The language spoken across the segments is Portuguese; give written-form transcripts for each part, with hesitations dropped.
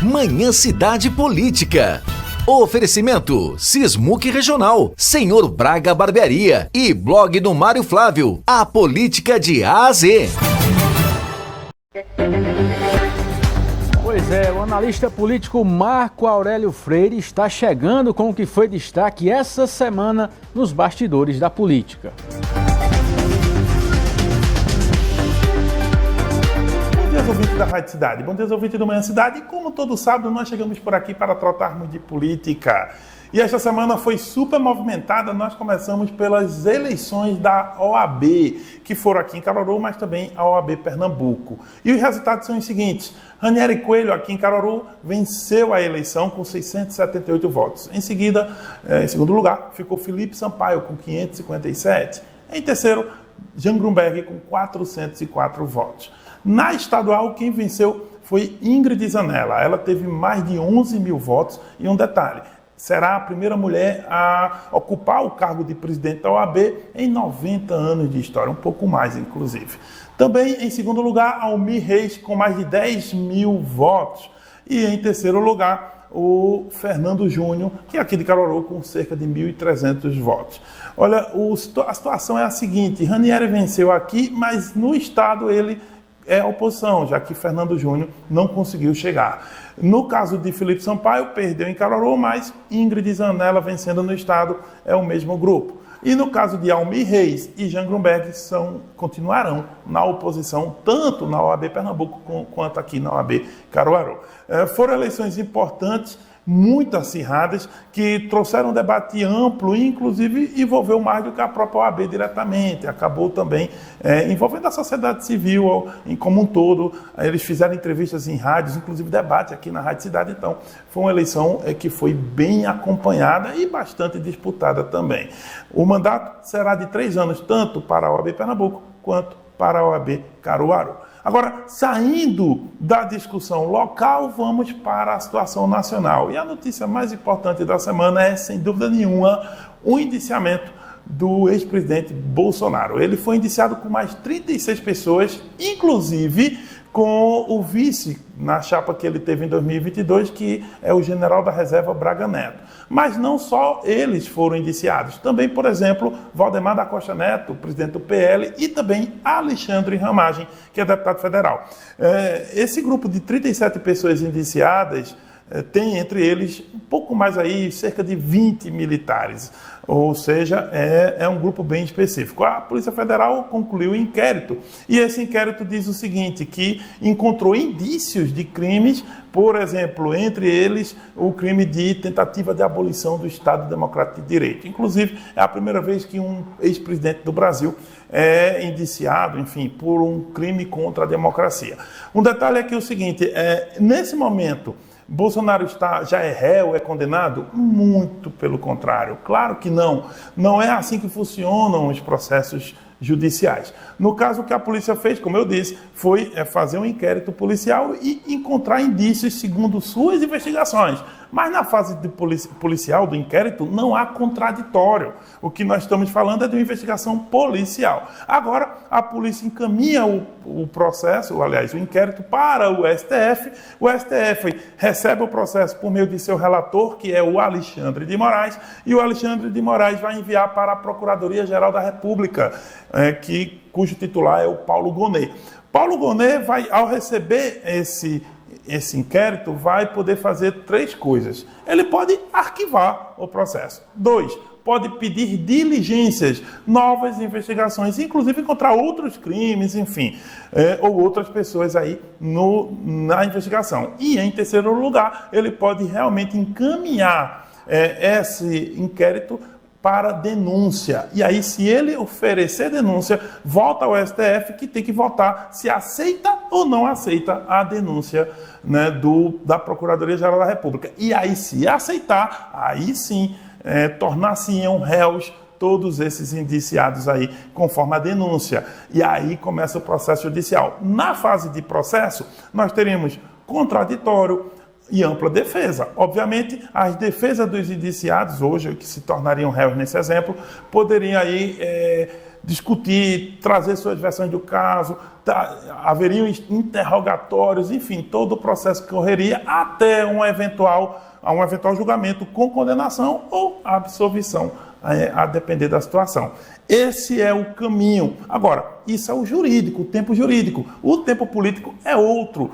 Manhã Cidade Política. Oferecimento Sismuc Regional, Senhor Braga Barbearia e blog do Mário Flávio, a política de A a Z. Pois é, o analista político Marco Aurélio Freire está chegando com o que foi destaque essa semana nos bastidores da política. Bom dia, ouvintes da Rádio Cidade. Bom dia, ouvintes do Manhã Cidade. E como todo sábado, nós chegamos por aqui para tratarmos de política. E esta semana foi super movimentada. Nós começamos pelas eleições da OAB, que foram aqui em Caruaru, mas também a OAB Pernambuco. E os resultados são os seguintes. Ranieri Coelho, aqui em Caruaru, venceu a eleição com 678 votos. Em seguida, em segundo lugar, ficou Felipe Sampaio, com 557. Em terceiro, Jean Grunberg, com 404 votos. Na estadual, quem venceu foi Ingrid Zanella. Ela teve mais de 11 mil votos. E um detalhe, será a primeira mulher a ocupar o cargo de presidente da OAB em 90 anos de história, um pouco mais, inclusive. Também, em segundo lugar, Almir Reis, com mais de 10 mil votos. E, em terceiro lugar, o Fernando Júnior, que é aqui de Caruaru, com cerca de 1.300 votos. Olha, a situação é a seguinte, Ranieri venceu aqui, mas no estado ele é a oposição, já que Fernando Júnior não conseguiu chegar. No caso de Felipe Sampaio, perdeu em Caruaru, mas Ingrid Zanella vencendo no estado é o mesmo grupo. E no caso de Almir Reis e Jean Grunberg, continuarão na oposição, tanto na OAB Pernambuco quanto aqui na OAB Caruaru. Foram eleições importantes, muito acirradas, que trouxeram um debate amplo e, inclusive, envolveu mais do que a própria OAB diretamente. Acabou também envolvendo a sociedade civil como um todo. Eles fizeram entrevistas em rádios, inclusive debate aqui na Rádio Cidade. Então, foi uma eleição que foi bem acompanhada e bastante disputada também. O mandato será de 3 anos, tanto para a OAB Pernambuco quanto para a OAB Caruaru. Agora, saindo da discussão local, vamos para a situação nacional. E a notícia mais importante da semana é, sem dúvida nenhuma, o indiciamento do ex-presidente Bolsonaro. Ele foi indiciado com mais 36 pessoas, inclusive com o vice na chapa que ele teve em 2022, que é o general da reserva Braga Neto. Mas não só eles foram indiciados, também, por exemplo, Valdemar da Costa Neto, presidente do PL, e também Alexandre Ramagem, que é deputado federal. Esse grupo de 37 pessoas indiciadas tem entre eles um pouco mais aí, cerca de 20 militares, ou seja, é um grupo bem específico. A Polícia Federal concluiu o inquérito, e esse inquérito diz o seguinte, que encontrou indícios de crimes, por exemplo, entre eles o crime de tentativa de abolição do Estado Democrático de Direito. Inclusive, é a primeira vez que um ex-presidente do Brasil é indiciado, enfim, por um crime contra a democracia. Um detalhe é que é o seguinte, nesse momento, Bolsonaro já é réu, é condenado? Muito pelo contrário. Claro que não. Não é assim que funcionam os processos judiciais. No caso, o que a polícia fez, como eu disse, foi fazer um inquérito policial e encontrar indícios segundo suas investigações. Mas na fase policial do inquérito não há contraditório. O que nós estamos falando é de uma investigação policial. Agora, a polícia encaminha o processo, aliás, o inquérito para o STF. O STF recebe o processo por meio de seu relator, que é o Alexandre de Moraes, e o Alexandre de Moraes vai enviar para a Procuradoria-Geral da República, cujo titular é o Paulo Gonet. Paulo Gonet vai, ao receber esse inquérito, vai poder fazer 3 coisas. Ele pode arquivar o processo. 2, pode pedir diligências, novas investigações, inclusive contra outros crimes, enfim, ou outras pessoas aí na investigação. E, em terceiro lugar, ele pode realmente encaminhar esse inquérito para denúncia. E aí, se ele oferecer denúncia, volta ao STF, que tem que votar se aceita ou não aceita a denúncia, né, da Procuradoria-Geral da República. E aí, se aceitar, aí sim, tornar-se-ão réus todos esses indiciados aí, conforme a denúncia. E aí começa o processo judicial. Na fase de processo, nós teremos contraditório e ampla defesa. Obviamente, as defesas dos indiciados, hoje, que se tornariam réus nesse exemplo, poderiam aí discutir, trazer suas versões do caso, haveriam interrogatórios, enfim, todo o processo que correria até um eventual julgamento com condenação ou absolvição, a depender da situação. Esse é o caminho. Agora, isso é o jurídico, o tempo jurídico. O tempo político é outro.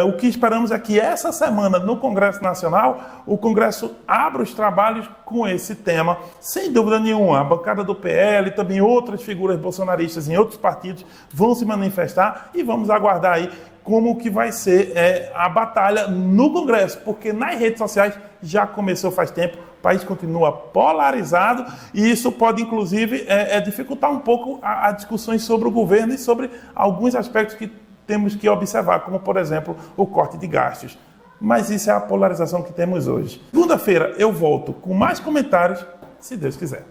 O que esperamos é que essa semana, no Congresso Nacional, o Congresso abra os trabalhos com esse tema. Sem dúvida nenhuma, a bancada do PL e também outras figuras bolsonaristas em outros partidos vão se manifestar e vamos aguardar aí como que vai ser a batalha no Congresso, porque nas redes sociais já começou faz tempo, o país continua polarizado e isso pode, inclusive, dificultar um pouco as discussões sobre o governo e sobre alguns aspectos que temos que observar, como, por exemplo, o corte de gastos. Mas isso é a polarização que temos hoje. Segunda-feira eu volto com mais comentários, se Deus quiser.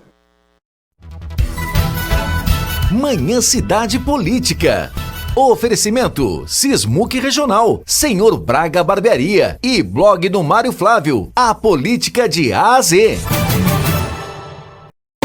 Manhã Cidade Política. Oferecimento Sismuc Regional, Senhor Braga Barbearia e blog do Mário Flávio, a política de A a Z.